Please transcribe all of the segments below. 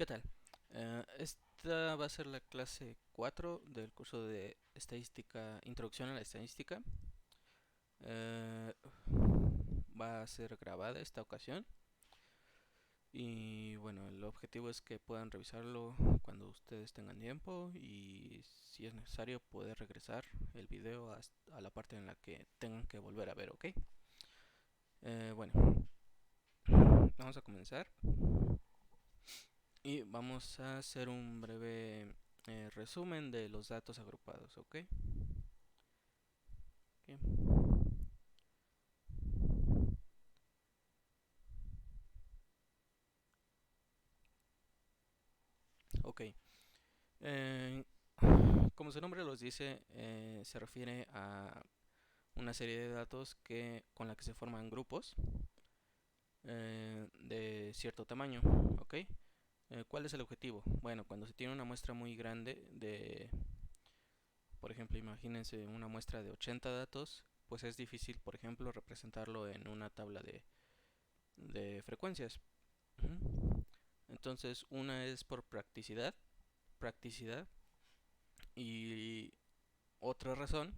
¿Qué tal? Esta va a ser la clase 4 del curso de estadística, introducción a la estadística. Eh, Va a ser grabada esta ocasión y bueno, el objetivo es que puedan revisarlo cuando ustedes tengan tiempo y si es necesario poder regresar el video a la parte en la que tengan que volver a ver, ¿ok? Bueno, vamos a comenzar y vamos a hacer un breve resumen de los datos agrupados, ¿ok? Ok. Ok. Eh, Como su nombre los dice, se refiere a una serie de datos con la que se forman grupos de cierto tamaño. ¿Ok? ¿Cuál es el objetivo? Bueno, cuando se tiene una muestra muy grande por ejemplo, imagínense una muestra de 80 datos, pues es difícil, por ejemplo, representarlo en una tabla de frecuencias. Ujú. Entonces, una es por practicidad, y otra razón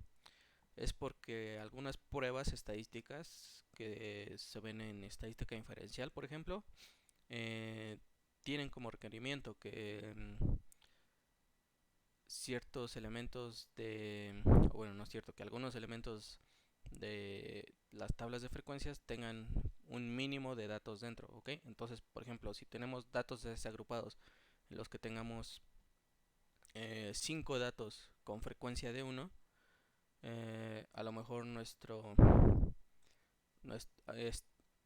es porque algunas pruebas estadísticas que se ven en estadística inferencial, por ejemplo, eh, tienen como requerimiento que ciertos elementos bueno, no es cierto, que algunos elementos de las tablas de frecuencias tengan un mínimo de datos dentro, ¿ok? Entonces, por ejemplo, si tenemos datos desagrupados en los que tengamos 5 datos con frecuencia de uno, a lo mejor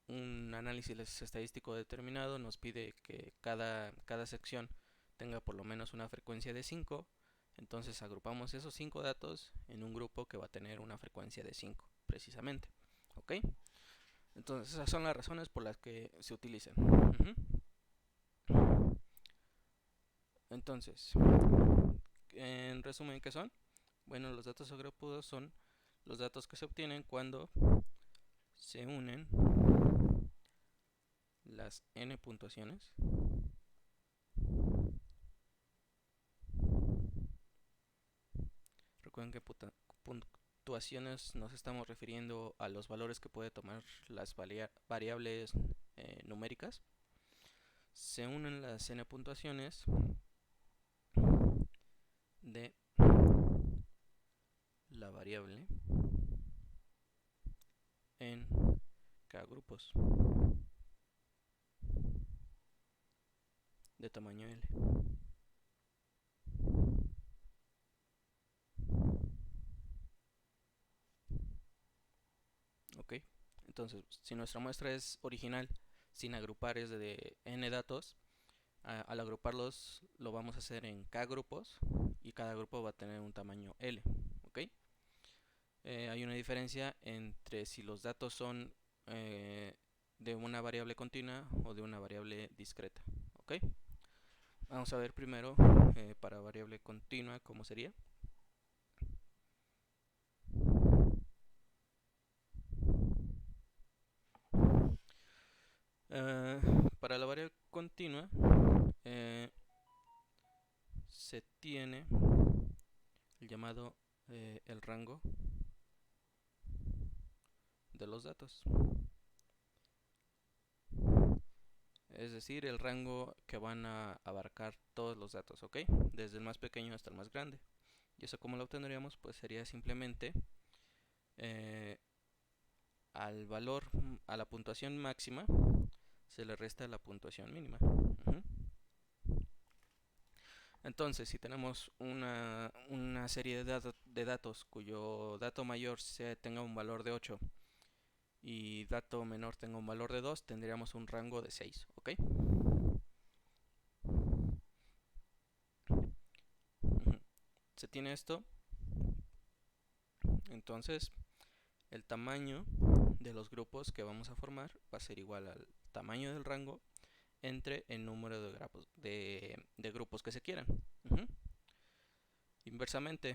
un análisis estadístico determinado nos pide que cada sección tenga por lo menos una frecuencia de 5. Entonces agrupamos esos 5 datos en un grupo que va a tener una frecuencia de 5 precisamente. ¿Ok? Entonces esas son las razones por las que se utilizan. Entonces, en resumen, ¿qué son? Bueno, los datos agrupados son los datos que se obtienen cuando se unen las n puntuaciones Recuerden que puntuaciones nos estamos refiriendo a los valores que puede tomar las variables numéricas. Se unen las n puntuaciones de la variable en k grupos de tamaño L. Ok, entonces si nuestra muestra es original sin agrupar es de n datos, al agruparlos lo vamos a hacer en k grupos y cada grupo va a tener un tamaño L. Ok, hay una diferencia entre si los datos son de una variable continua o de una variable discreta. ¿Ok? Vamos a ver primero para variable continua cómo sería. Eh, para la variable continua se tiene el llamado el rango de los datos. Es decir, el rango que van a abarcar todos los datos, ¿ok? Desde el más pequeño hasta el más grande. Y eso como lo obtendríamos, pues sería simplemente eh, al valor, a la puntuación máxima, se le resta la puntuación mínima. Entonces, si tenemos una serie de datos cuyo dato mayor tenga un valor de 8 y dato menor tenga un valor de 2, tendríamos un rango de 6, ¿ok? Se tiene esto, entonces el tamaño de los grupos que vamos a formar va a ser igual al tamaño del rango entre el número de grupos que se quieran. Inversamente,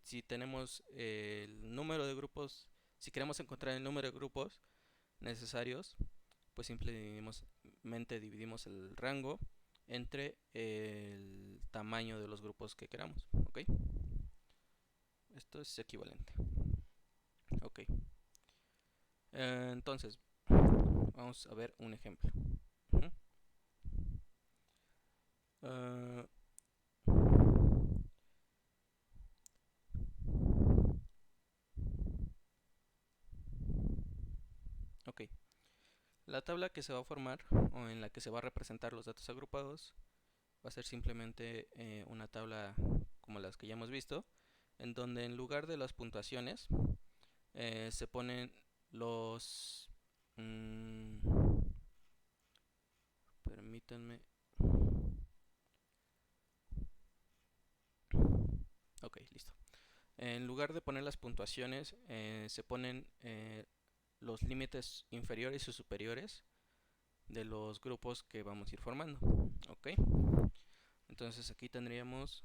si tenemos el número de grupos, si queremos encontrar el número de grupos necesarios, pues simplemente dividimos el rango entre el tamaño de los grupos que queramos, ¿ok? Esto es equivalente. Ok. Entonces, vamos a ver un ejemplo. Ujú. Ah, ok. La tabla que se va a formar o en la que se va a representar los datos agrupados va a ser simplemente una tabla como las que ya hemos visto, en donde en lugar de las puntuaciones se ponen los... permítanme. Ok, listo. En lugar de poner las puntuaciones, se ponen los límites inferiores y superiores de los grupos que vamos a ir formando. Ok. Entonces aquí tendríamos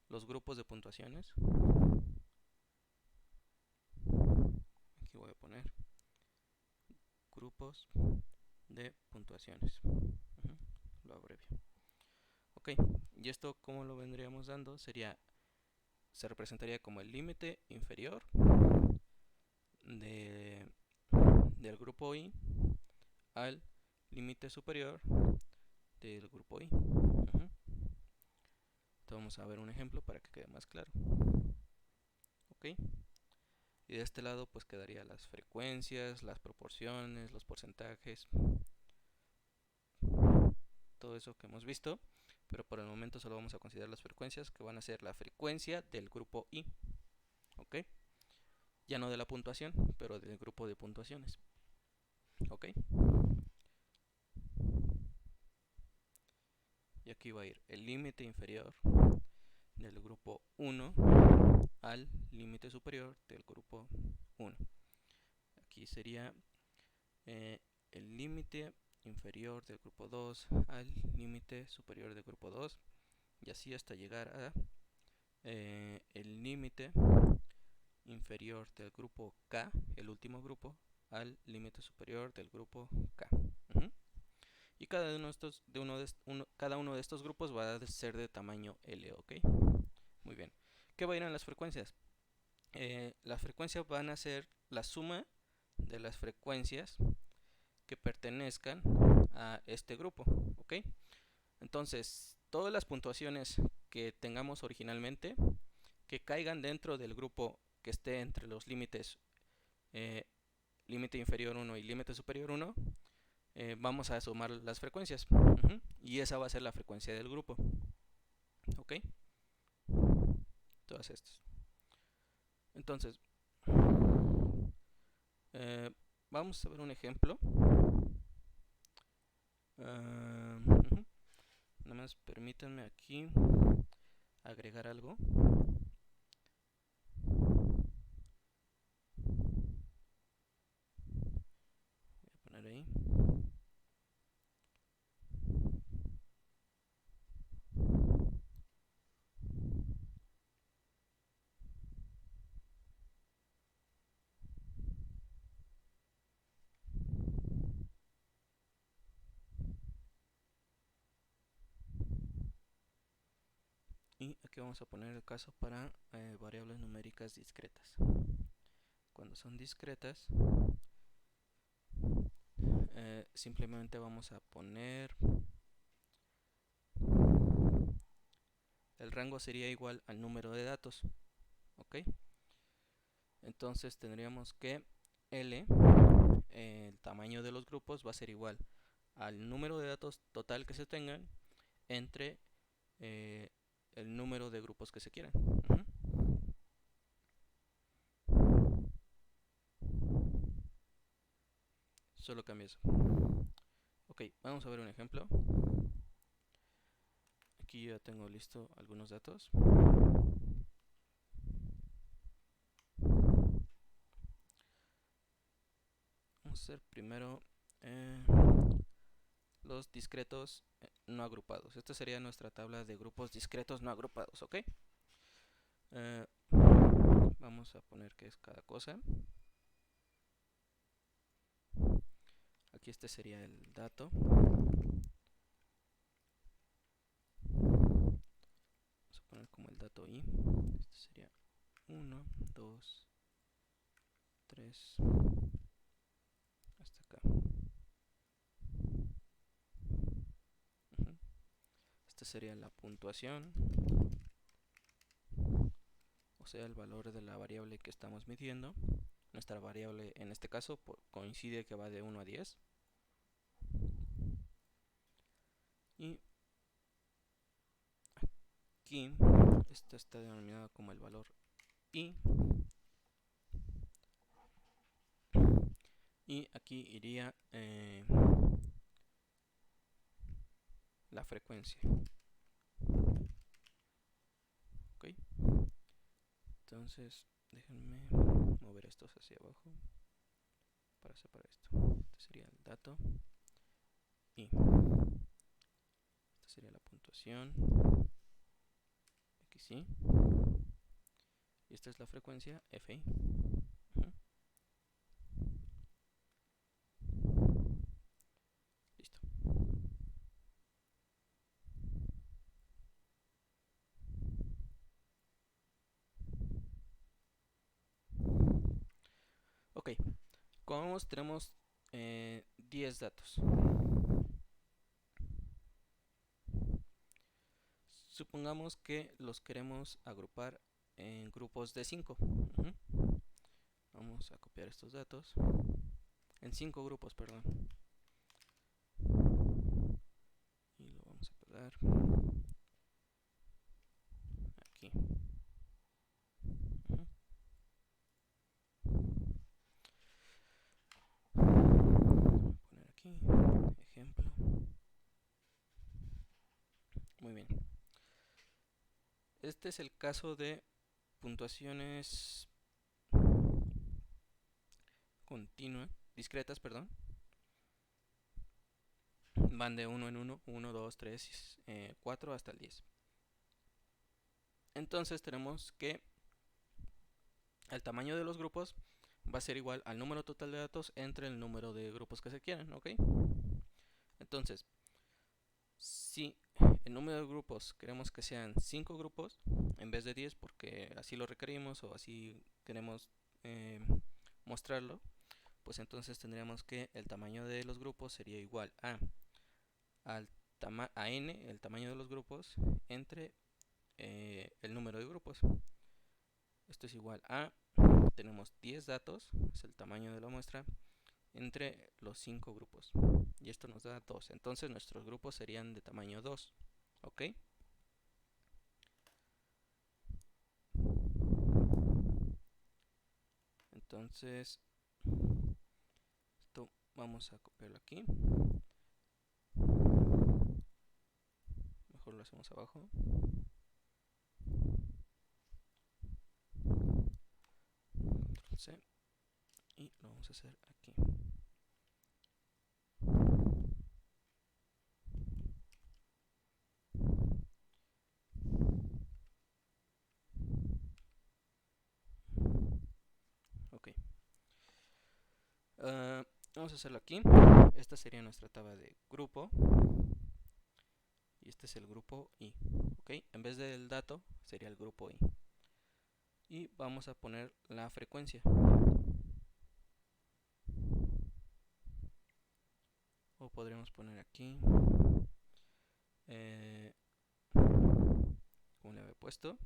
los grupos de puntuaciones. Aquí voy a poner grupos de puntuaciones. Lo abrevio. Ok, y esto como lo vendríamos dando se representaría como el límite inferior del grupo I al límite superior del grupo I. Entonces vamos a ver un ejemplo para que quede más claro. Ok, y de este lado pues quedaría las frecuencias, las proporciones, los porcentajes, todo eso que hemos visto, pero por el momento solo vamos a considerar las frecuencias, que van a ser la frecuencia del grupo I. Ok, ya no de la puntuación, pero del grupo de puntuaciones. Ok, y aquí va a ir el límite inferior del grupo 1 al límite superior del grupo 1. Aquí sería el límite inferior del grupo 2 al límite superior del grupo 2, y así hasta llegar a el límite inferior del grupo K, el último grupo, al límite superior del grupo K. Y cada uno de estos grupos va a ser de tamaño L, ¿ok? Muy bien. ¿Qué va a ir en las frecuencias? Las frecuencias van a ser la suma de las frecuencias que pertenezcan a este grupo, ¿ok? Entonces, todas las puntuaciones que tengamos originalmente que caigan dentro del grupo que esté entre los límites límite inferior 1 y límite superior 1, vamos a sumar las frecuencias. Y esa va a ser la frecuencia del grupo. ¿Ok? Todas estas. Entonces, vamos a ver un ejemplo. Nada más permítanme aquí agregar algo. Voy a poner ahí. Y aquí vamos a poner el caso para variables numéricas discretas. Cuando son discretas, simplemente vamos a poner el rango sería igual al número de datos. Ok, entonces tendríamos que L, el tamaño de los grupos, va a ser igual al número de datos total que se tengan entre el número de grupos que se quieran. Solo cambia eso. Ok, vamos a ver un ejemplo. Aquí ya tengo listo algunos datos. Vamos a hacer primero los discretos no agrupados. Esta sería nuestra tabla de grupos discretos no agrupados, ¿ok? Vamos a poner qué es cada cosa. Aquí este sería el dato. Vamos a poner como el dato i. Este sería 1, 2, 3, hasta acá. Esta sería la puntuación, o sea, el valor de la variable que estamos midiendo. Nuestra variable en este caso coincide que va de 1 a 10. Y aquí, esto está denominado como el valor i. Y aquí iría la frecuencia. Ok. Entonces, déjenme mover estos hacia abajo para separar esto. Este sería el dato. Y esta sería la puntuación. Aquí sí. Y esta es la frecuencia FI. Listo. Ok. Como vemos, tenemos 10 datos. Supongamos que los queremos agrupar en grupos de 5. Vamos a copiar estos datos en 5 grupos, perdón. Y lo vamos a pegar aquí. Poner aquí, ejemplo. Muy bien. Este es el caso de puntuaciones continuas, discretas, perdón. Van de 1 en 1, 1, 2, 3, 4 hasta el 10. Entonces tenemos que el tamaño de los grupos va a ser igual al número total de datos entre el número de grupos que se quieran, ¿ok? Entonces, si el número de grupos queremos que sean 5 grupos en vez de 10 porque así lo requerimos o así queremos mostrarlo, pues entonces tendríamos que el tamaño de los grupos sería igual a n, el tamaño de los grupos, entre el número de grupos. Esto es igual a, tenemos 10 datos, es el tamaño de la muestra, entre los 5 grupos. Y esto nos da 2. Entonces nuestros grupos serían de tamaño 2. ¿Ok? Entonces, esto vamos a copiarlo aquí. Mejor lo hacemos abajo. Control C. Y lo vamos a hacer aquí. Ok. Vamos a hacerlo aquí. Esta sería nuestra tabla de grupo. Y este es el grupo I. Ok. En vez del dato, sería el grupo I. Y vamos a poner la frecuencia. O podríamos poner aquí, como le había puesto,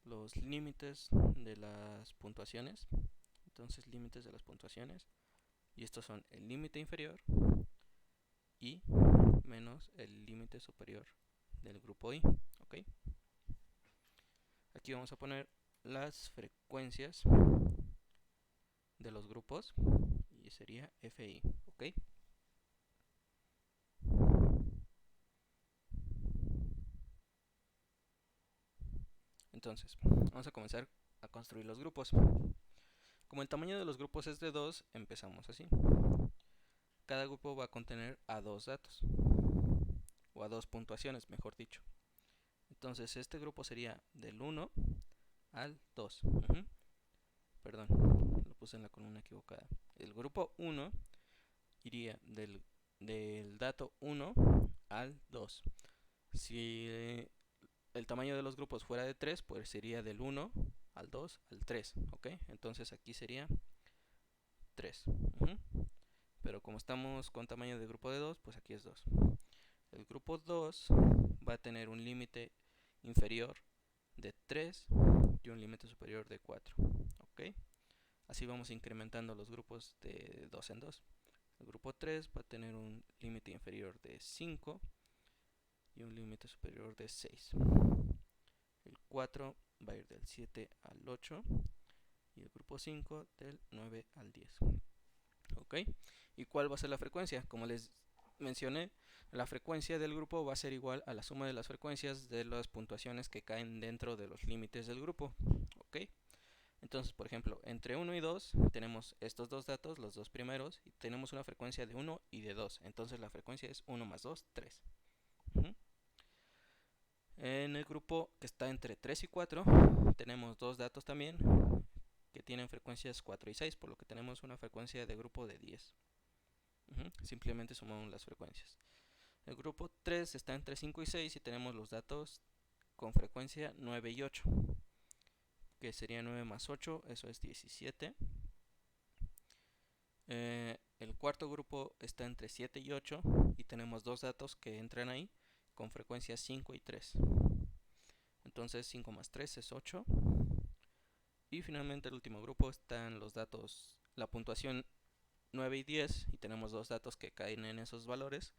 los límites de las puntuaciones. Entonces, límites de las puntuaciones. Y estos son el límite inferior y menos el límite superior del grupo I. ¿Ok? Aquí vamos a poner las frecuencias de los grupos y sería FI. ¿Ok? Entonces, vamos a comenzar a construir los grupos. Como el tamaño de los grupos es de 2, empezamos así. Cada grupo va a contener a 2 datos, o a 2 puntuaciones, mejor dicho. Entonces, este grupo sería del 1 al 2. Perdón, lo puse en la columna equivocada. El grupo 1 iría del dato 1 al 2. Si el tamaño de los grupos fuera de 3, pues sería del 1 al 2 al 3, ¿ok? Entonces aquí sería 3. Pero como estamos con tamaño de grupo de 2, pues aquí es 2. El grupo 2 va a tener un límite inferior de 3 y un límite superior de 4, ¿ok? Así vamos incrementando los grupos de 2 en 2. El grupo 3 va a tener un límite inferior de 5 y un límite superior de 6. El 4 va a ir del 7 al 8 y el grupo 5 del 9 al 10. ¿Ok? ¿Y cuál va a ser la frecuencia? Como les mencioné, la frecuencia del grupo va a ser igual a la suma de las frecuencias de las puntuaciones que caen dentro de los límites del grupo. ¿Ok? Entonces, por ejemplo, entre 1 y 2 tenemos estos dos datos, los dos primeros, y tenemos una frecuencia de 1 y de 2. Entonces la frecuencia es 1 más 2, 3. En el grupo que está entre 3 y 4 tenemos dos datos también que tienen frecuencias 4 y 6, por lo que tenemos una frecuencia de grupo de 10. Simplemente sumamos las frecuencias. El grupo 3 está entre 5 y 6 y tenemos los datos con frecuencia 9 y 8, que sería 9 más 8, eso es 17. El cuarto grupo está entre 7 y 8 y tenemos dos datos que entran ahí con frecuencias 5 y 3. Entonces 5 más 3 es 8. Y finalmente el último grupo están los datos, la puntuación 9 y 10, y tenemos dos datos que caen en esos valores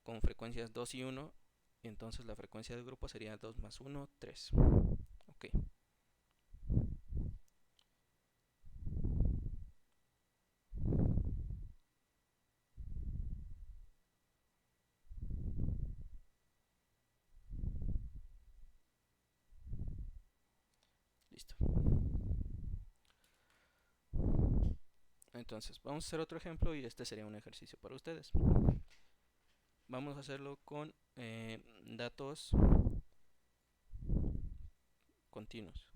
con frecuencias 2 y 1, y entonces la frecuencia del grupo sería 2 más 1, 3. Ok. Listo. Entonces, vamos a hacer otro ejemplo y este sería un ejercicio para ustedes. Vamos a hacerlo con datos continuos.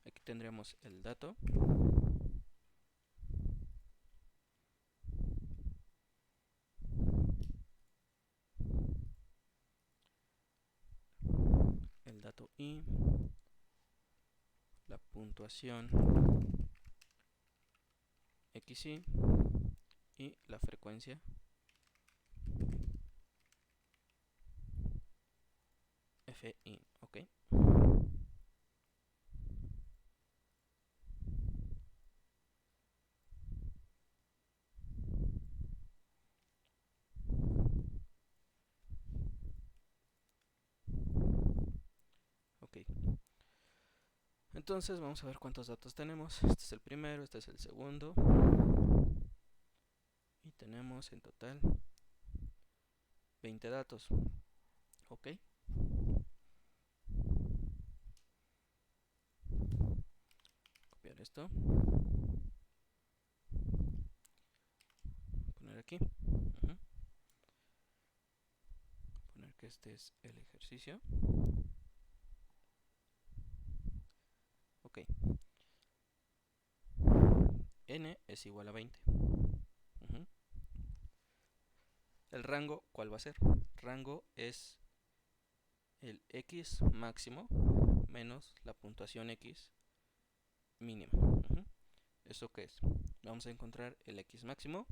Aquí tendremos el dato, el dato i, la puntuación xi y la frecuencia fi. Ok. Ok. Entonces vamos a ver cuántos datos tenemos. Este es el primero, este es el segundo. Y tenemos en total 20 datos. Ok. Copiar esto. Poner aquí. Poner que este es el ejercicio. Ok. N es igual a 20. El rango, ¿cuál va a ser? Rango es el x máximo menos la puntuación x mínima. ¿Eso qué es? Vamos a encontrar el x máximo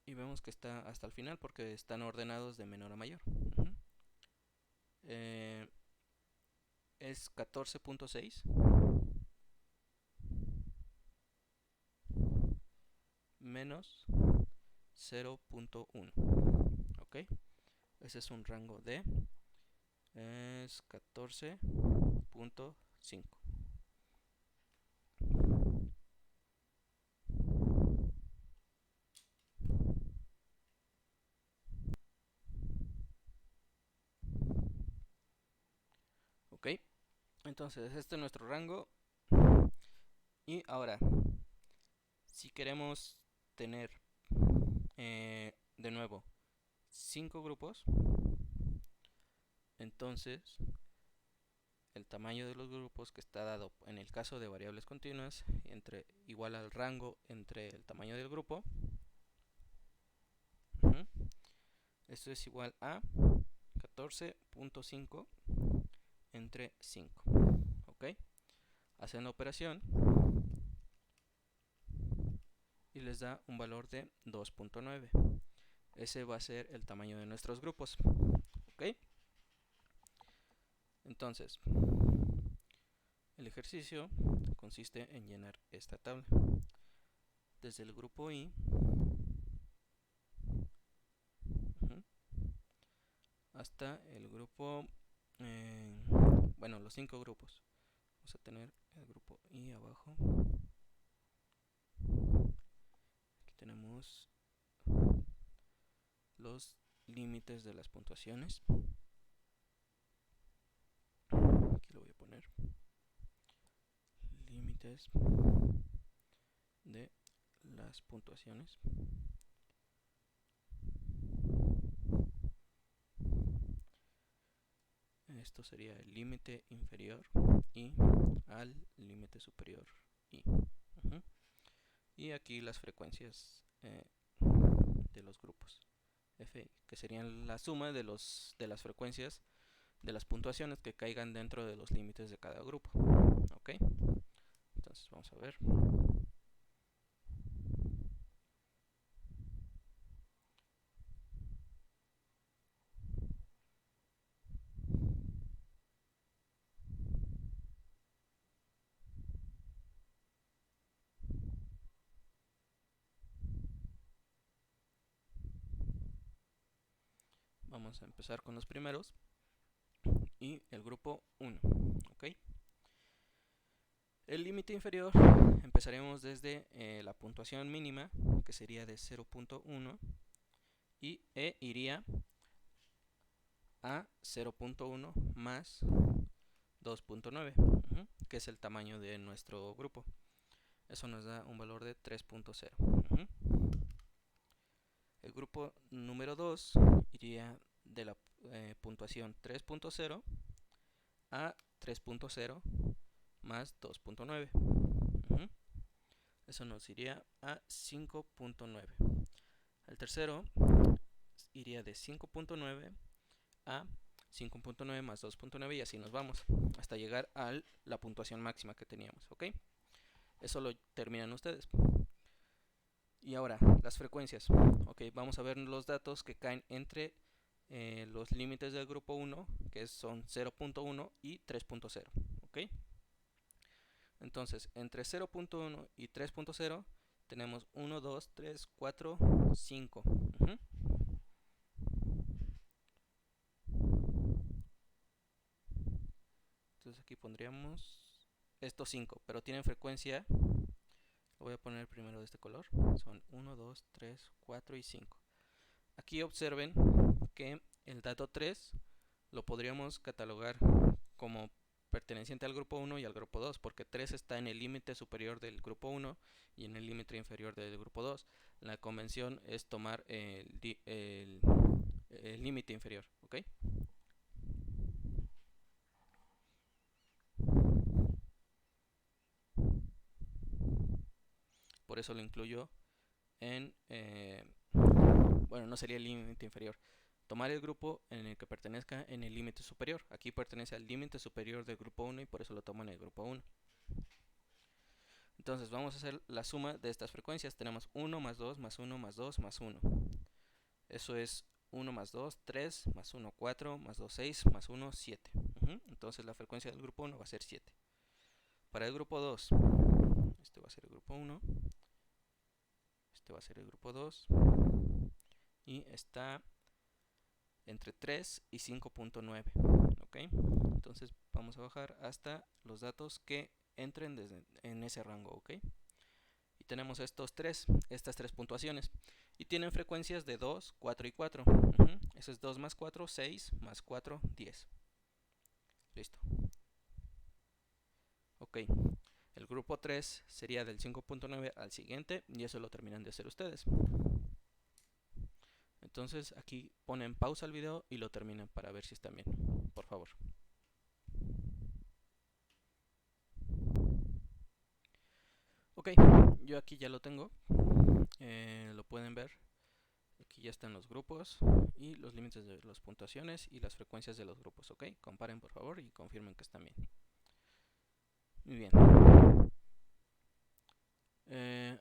y vemos que está hasta el final porque están ordenados de menor a mayor. Es 14.6 menos 0.1. Ok, ese es un rango de es 14.5. Ok, entonces este es nuestro rango. Y ahora, si queremos tener de nuevo 5 grupos, entonces el tamaño de los grupos que está dado en el caso de variables continuas igual al rango entre el tamaño del grupo. Esto es igual a 14.5 entre 5. ¿Ok? Hacen la operación y les da un valor de 2.9. Ese va a ser el tamaño de nuestros grupos. ¿Ok? Entonces, el ejercicio consiste en llenar esta tabla. Desde el grupo I hasta el grupo, bueno, los 5 grupos. Vamos a tener el grupo I abajo. Aquí tenemos los límites de las puntuaciones. Aquí lo voy a poner. Límites de las puntuaciones. Esto sería el límite inferior I al límite superior I. Y aquí las frecuencias de los grupos Fi, que serían la suma de las frecuencias de las puntuaciones que caigan dentro de los límites de cada grupo. ¿Ok? Entonces vamos a ver. Vamos a empezar con los primeros y el grupo 1. ¿Ok? El límite inferior empezaremos desde la puntuación mínima, que sería de 0.1, y iría a 0.1 más 2.9, que es el tamaño de nuestro grupo. Eso nos da un valor de 3.0. El grupo número 2 iría de la puntuación 3.0 a 3.0 más 2.9. Eso nos iría a 5.9. El tercero iría de 5.9 a 5.9 más 2.9 y así nos vamos hasta llegar a la puntuación máxima que teníamos. ¿Ok? Eso lo terminan ustedes. Y ahora, las frecuencias. Ok, vamos a ver los datos que caen entre los límites del grupo 1, que son 0.1 y 3.0. ¿Ok? Entonces, entre 0.1 y 3.0 tenemos 1, 2, 3, 4, 5. Entonces aquí pondríamos estos 5, pero tienen frecuencia. Lo voy a poner primero de este color. Son 1, 2, 3, 4 y 5. Aquí observen que el dato 3 lo podríamos catalogar como perteneciente al grupo 1 y al grupo 2, porque 3 está en el límite superior del grupo 1 y en el límite inferior del grupo 2. La convención es tomar el límite inferior, ¿ok? Por eso lo incluyo en, bueno, no sería el límite inferior. Tomar el grupo en el que pertenezca en el límite superior. Aquí pertenece al límite superior del grupo 1 y por eso lo tomo en el grupo 1. Entonces vamos a hacer la suma de estas frecuencias. Tenemos 1 más 2 más 1 más 2 más 1. Eso es 1 más 2, 3, más 1, 4, más 2, 6, más 1, 7. Entonces la frecuencia del grupo 1 va a ser 7. Para el grupo 2, este va a ser el grupo 1, este va a ser el grupo 2, y está entre 3 y 5.9. ¿Ok? Entonces vamos a bajar hasta los datos que entren en ese rango. ¿Ok? Y tenemos estas tres puntuaciones. Y tienen frecuencias de 2, 4 y 4. Eso es 2 más 4, 6, más 4, 10. Listo. Ok. El grupo 3 sería del 5.9 al siguiente y eso lo terminan de hacer ustedes. Entonces aquí ponen pausa al video y lo terminan para ver si están bien, por favor. Ok, yo aquí ya lo tengo, lo pueden ver. Aquí ya están los grupos y los límites de las puntuaciones y las frecuencias de los grupos, ok. Comparen por favor y confirmen que están bien. Muy bien.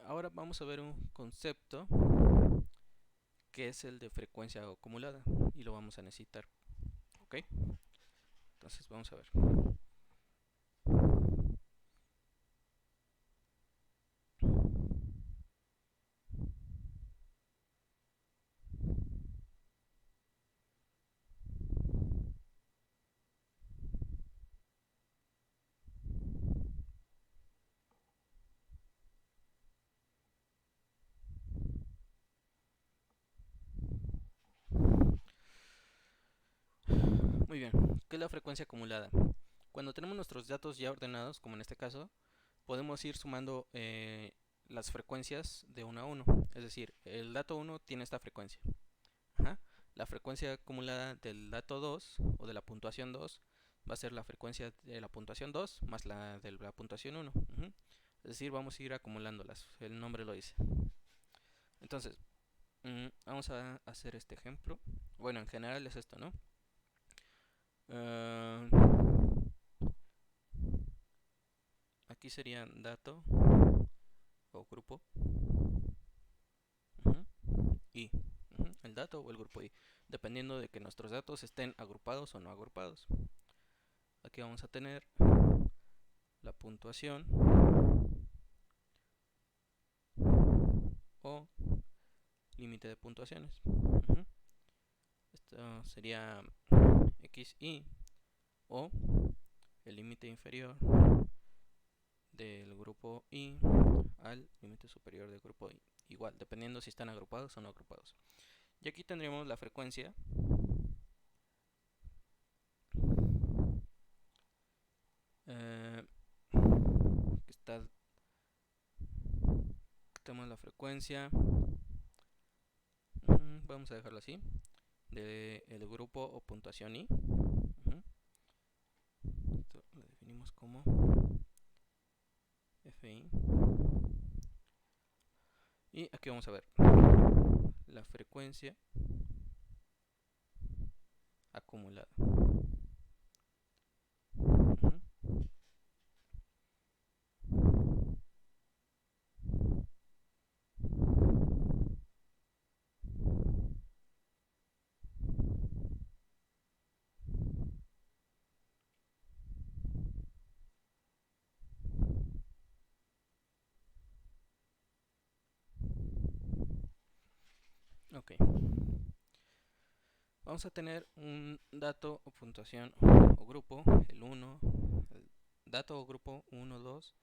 Ahora vamos a ver un concepto que es el de frecuencia acumulada y lo vamos a necesitar, ok. Entonces vamos a ver. Muy bien, ¿qué es la frecuencia acumulada? Cuando tenemos nuestros datos ya ordenados, como en este caso, podemos ir sumando las frecuencias de 1 a 1. Es decir, el dato 1 tiene esta frecuencia. Ajá. La frecuencia acumulada del dato 2 o de la puntuación 2 va a ser la frecuencia de la puntuación 2 más la de la puntuación 1. Es decir, vamos a ir acumulándolas. El nombre lo dice. Entonces, vamos a hacer este ejemplo. Bueno, en general es esto, ¿no? Aquí sería dato o grupo y el dato o el grupo y, dependiendo de que nuestros datos estén agrupados o no agrupados. Aquí vamos a tener la puntuación o límite de puntuaciones. Esto sería xi o el límite inferior del grupo i al límite superior del grupo i. Igual, dependiendo si están agrupados o no agrupados. Y aquí tendríamos la frecuencia que está, tenemos la frecuencia, vamos a dejarlo así, del grupo o puntuación i. Esto lo definimos como fi. Y aquí vamos a ver la frecuencia acumulada. Ok. Vamos a tener un dato o puntuación o grupo, el 1, el dato o grupo 1, 2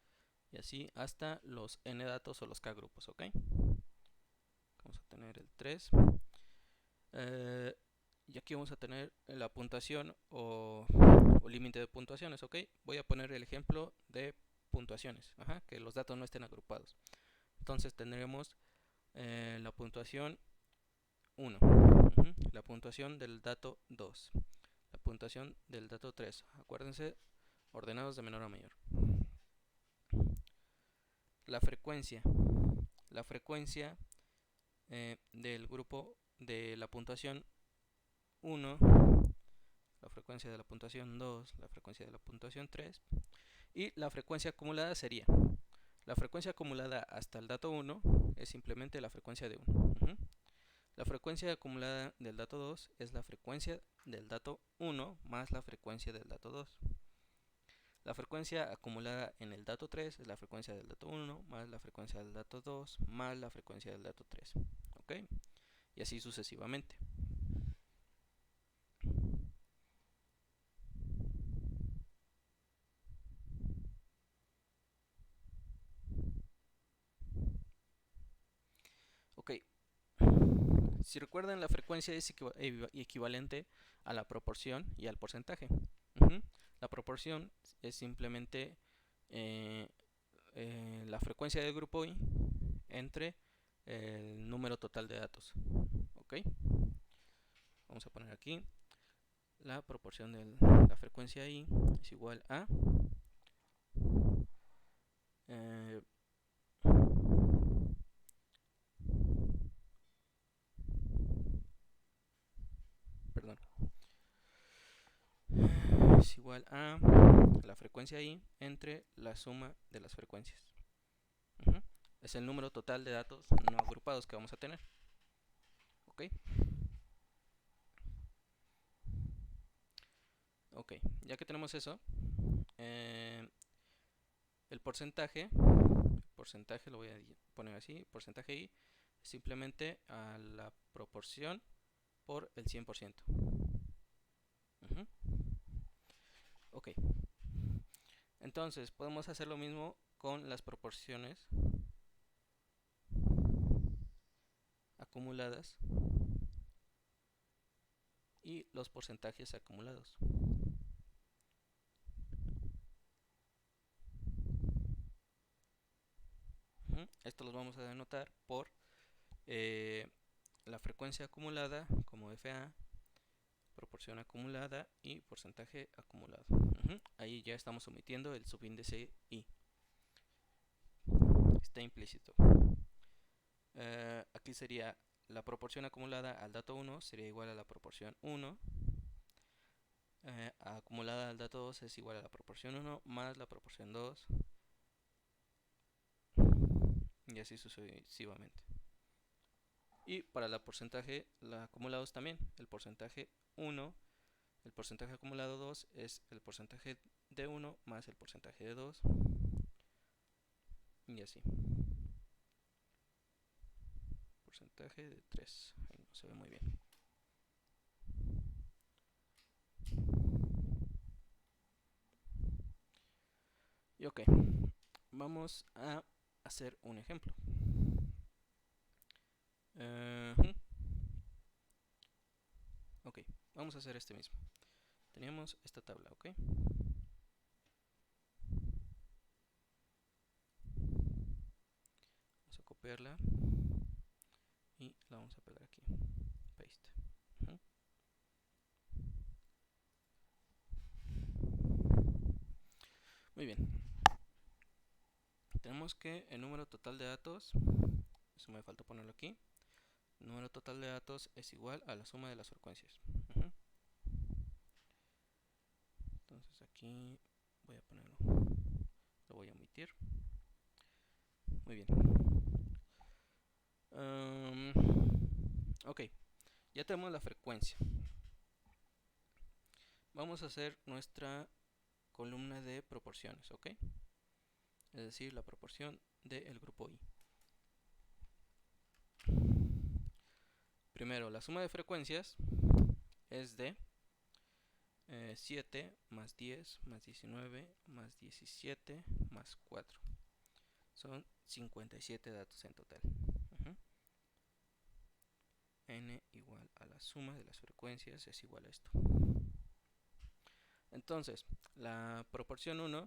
y así hasta los n datos o los k grupos, ok. Vamos a tener el 3. Y aquí vamos a tener la puntuación o límite de puntuaciones, ok. Voy a poner el ejemplo de puntuaciones, que los datos no estén agrupados. Entonces tendremos la puntuación 1, la puntuación del dato 2, la puntuación del dato 3. Acuérdense, ordenados de menor a mayor. La frecuencia del grupo de la puntuación 1, la frecuencia de la puntuación 2, la frecuencia de la puntuación 3 y la frecuencia acumulada sería la frecuencia acumulada hasta el dato 1 es simplemente la frecuencia de 1. La frecuencia acumulada del dato 2 es la frecuencia del dato 1 más la frecuencia del dato 2. La frecuencia acumulada en el dato 3 es la frecuencia del dato 1 más la frecuencia del dato 2 más la frecuencia del dato 3. ¿Ok? Y así sucesivamente. Ok. Si recuerdan, la frecuencia es equivalente a la proporción y al porcentaje. La proporción es simplemente la frecuencia del grupo i entre el número total de datos. Ok. Vamos a poner aquí la proporción de la frecuencia i es igual a es igual a la frecuencia I entre la suma de las frecuencias. Es el número total de datos no agrupados que vamos a tener. ¿Ok? Ok, ya que tenemos eso, el porcentaje lo voy a poner así, porcentaje I, es simplemente a la proporción por el 100%. Ok, entonces podemos hacer lo mismo con las proporciones acumuladas y los porcentajes acumulados. Esto los vamos a denotar por la frecuencia acumulada como FA, proporción acumulada y porcentaje acumulado. Ahí ya estamos omitiendo el subíndice I. Está implícito. Aquí sería la proporción acumulada al dato 1 sería igual a la proporción 1. Acumulada al dato 2 es igual a la proporción 1 más la proporción 2. Y así sucesivamente. Y para el porcentaje acumulados también, el porcentaje 1, el porcentaje acumulado 2 es el porcentaje de 1 más el porcentaje de 2. Y así. Porcentaje de 3. Ahí no se ve muy bien. Y ok, vamos a hacer un ejemplo. Ok, vamos a hacer este mismo. Teníamos esta tabla, ok. Vamos a copiarla y la vamos a pegar aquí. Paste. Muy bien. Tenemos que el número total de datos, eso me faltó ponerlo aquí. El número total de datos es igual a la suma de las frecuencias. Entonces aquí voy a ponerlo, lo voy a omitir. Muy bien. Ok, ya tenemos la frecuencia. Vamos a hacer nuestra columna de proporciones, ok. Es decir, la proporción del grupo I. Primero, la suma de frecuencias es de 7 más 10 más 19 más 17 más 4. Son 57 datos en total. N igual a la suma de las frecuencias es igual a esto. Entonces, la proporción 1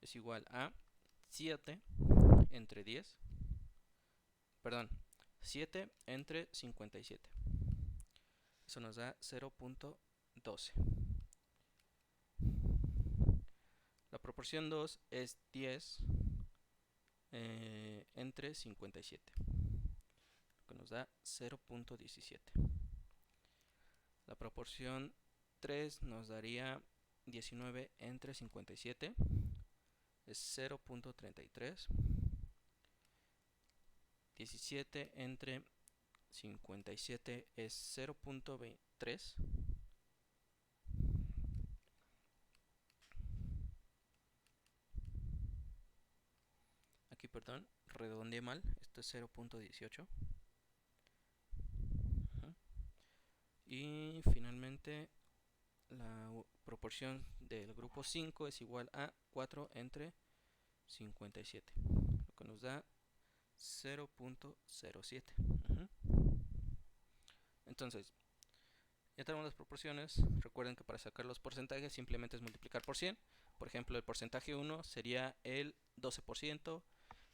es igual a 7 entre 10. Perdón, 7 entre 57. Eso nos da 0.12. La proporción 2 es 10 entre 57, lo que nos da 0.17. La proporción 3 nos daría 19 entre 57, es 0.33. 17 entre 57 es 0.23. Aquí, perdón, redondeé mal, esto es 0.18. Y finalmente la proporción del grupo 5 es igual a 4 entre 57, lo que nos da 0.07. Entonces, ya tenemos las proporciones. Recuerden que para sacar los porcentajes simplemente es multiplicar por 100. Por ejemplo, el porcentaje 1 sería el 12%,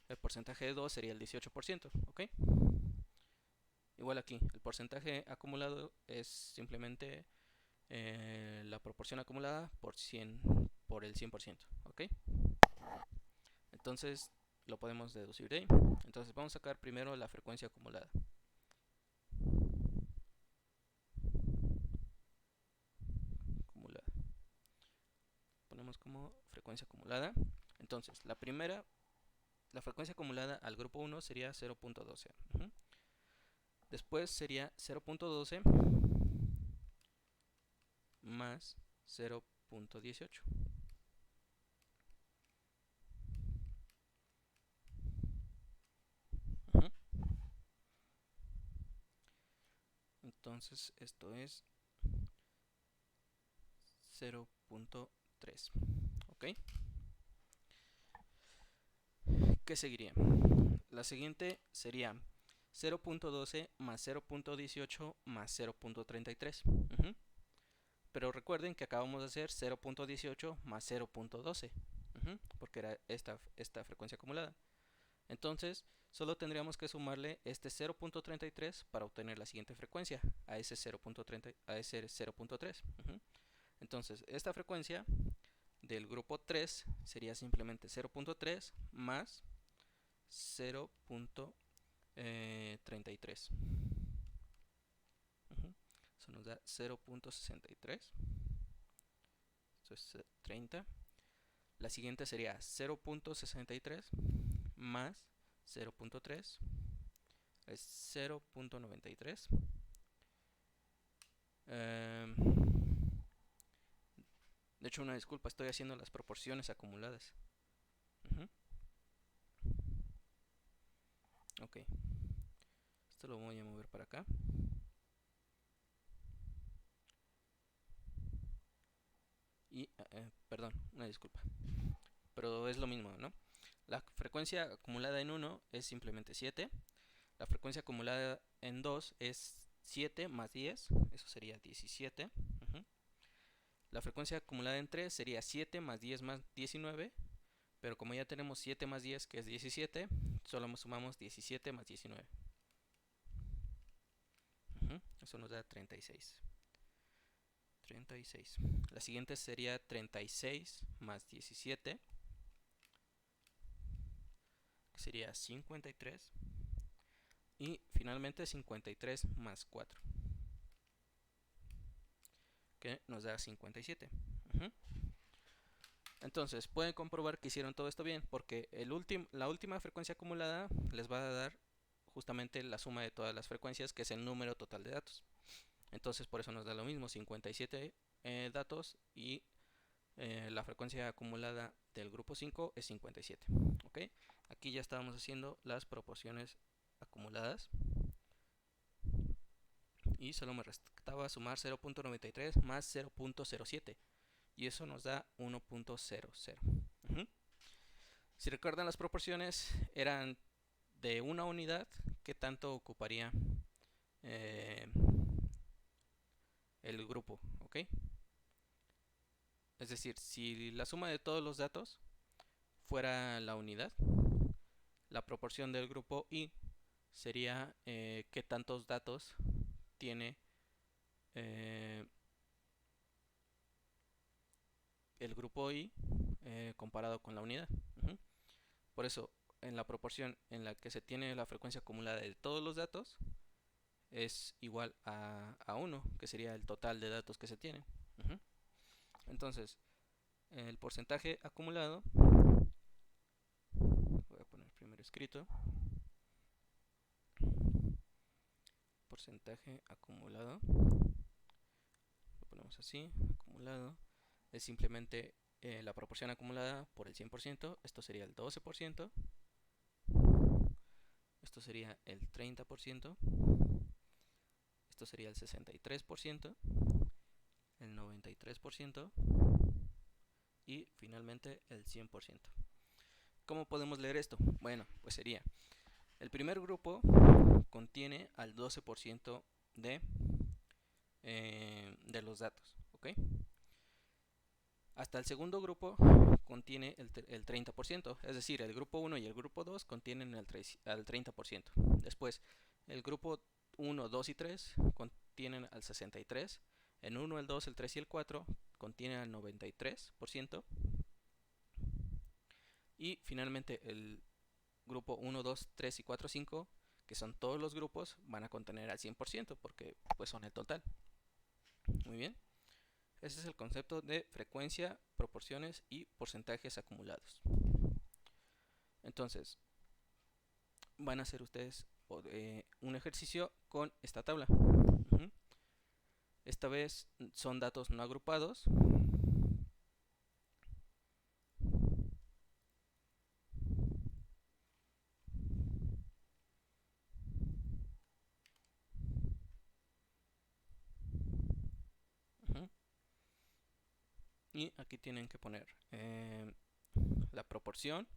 el porcentaje de 2 sería el 18%, ¿ok? Igual aquí, el porcentaje acumulado es simplemente la proporción acumulada por el 100%, ¿ok? Entonces lo podemos deducir de ahí. Entonces vamos a sacar primero la frecuencia acumulada. tenemos como frecuencia acumulada. Entonces, la frecuencia acumulada al grupo 1 sería 0.12. Después sería 0.12 más 0.18. Entonces esto es 0.3. ¿Ok? ¿Qué seguiría? La siguiente sería 0.12 más 0.18 más 0.33. Pero recuerden que acabamos de hacer 0.18 más 0.12, porque era esta frecuencia acumulada. Entonces, solo tendríamos que sumarle este 0.33 para obtener la siguiente frecuencia, a ese 0.3. Entonces, esta frecuencia del grupo 3 sería simplemente 0.3 más 0.33. Eso nos da 0.63. Esto es 30. La siguiente sería 0.63 más 0.3 es 0.93. De hecho, una disculpa, estoy haciendo las proporciones acumuladas. Ok, esto lo voy a mover para acá. Y, perdón, una disculpa, pero es lo mismo, ¿no? La frecuencia acumulada en 1 es simplemente 7. La frecuencia acumulada en 2 es 7 más 10, eso sería 17. La frecuencia acumulada en 3 sería 7 más 10 más 19, pero como ya tenemos 7 más 10 que es 17, solo sumamos 17 más 19. Eso nos da 36. La siguiente sería 36 más 17, que sería 53. Y finalmente 53 más 4, que nos da 57. Entonces pueden comprobar que hicieron todo esto bien, porque la última frecuencia acumulada les va a dar justamente la suma de todas las frecuencias, que es el número total de datos. Entonces por eso nos da lo mismo, 57 datos, y la frecuencia acumulada del grupo 5 es 57. ¿Ok? Aquí ya estábamos haciendo las proporciones acumuladas. Y solo me restaba sumar 0.93 más 0.07. Y eso nos da 1.00. Si recuerdan, las proporciones eran de una unidad. ¿Qué tanto ocuparía el grupo? ¿Ok? Es decir, si la suma de todos los datos fuera la unidad, la proporción del grupo I sería qué tantos datos tiene el grupo I comparado con la unidad. Por eso, en la proporción en la que se tiene la frecuencia acumulada de todos los datos es igual a 1, que sería el total de datos que se tienen. Entonces, el porcentaje acumulado, voy a poner primero escrito, porcentaje acumulado, lo ponemos así, acumulado, es simplemente la proporción acumulada por el 100%, esto sería el 12%, esto sería el 30%, esto sería el 63%, el 93% y finalmente el 100%. ¿Cómo podemos leer esto? Bueno, pues sería, el primer grupo contiene al 12% de los datos, ¿ok? Hasta el segundo grupo contiene el 30%, es decir, el grupo 1 y el grupo 2 contienen al 30%. Después, el grupo 1, 2 y 3 contienen al 63%. El 1, el 2, el 3 y el 4 contienen al 93%. Y finalmente el grupo 1, 2, 3 y 4, 5, que son todos los grupos, van a contener al 100% porque pues son el total. Muy bien. Ese es el concepto de frecuencia, proporciones y porcentajes acumulados. Entonces, van a hacer ustedes un ejercicio con esta tabla. Esta vez son datos no agrupados. Y aquí tienen que poner la proporción.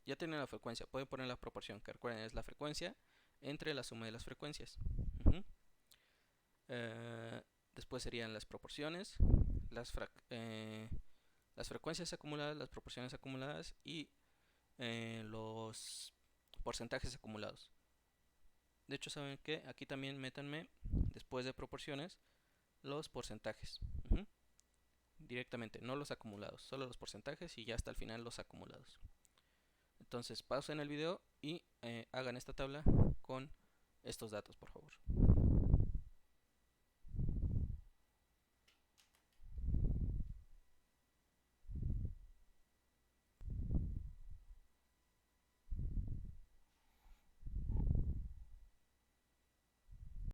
Ya tienen la frecuencia, pueden poner la proporción, que recuerden es la frecuencia entre la suma de las frecuencias. Después serían las proporciones, las frecuencias acumuladas, las proporciones acumuladas y los porcentajes acumulados. De hecho, ¿saben qué? Aquí también métanme, después de proporciones, los porcentajes. Directamente, no los acumulados, solo los porcentajes y ya hasta el final los acumulados. Entonces pausen el video y hagan esta tabla con estos datos, por favor.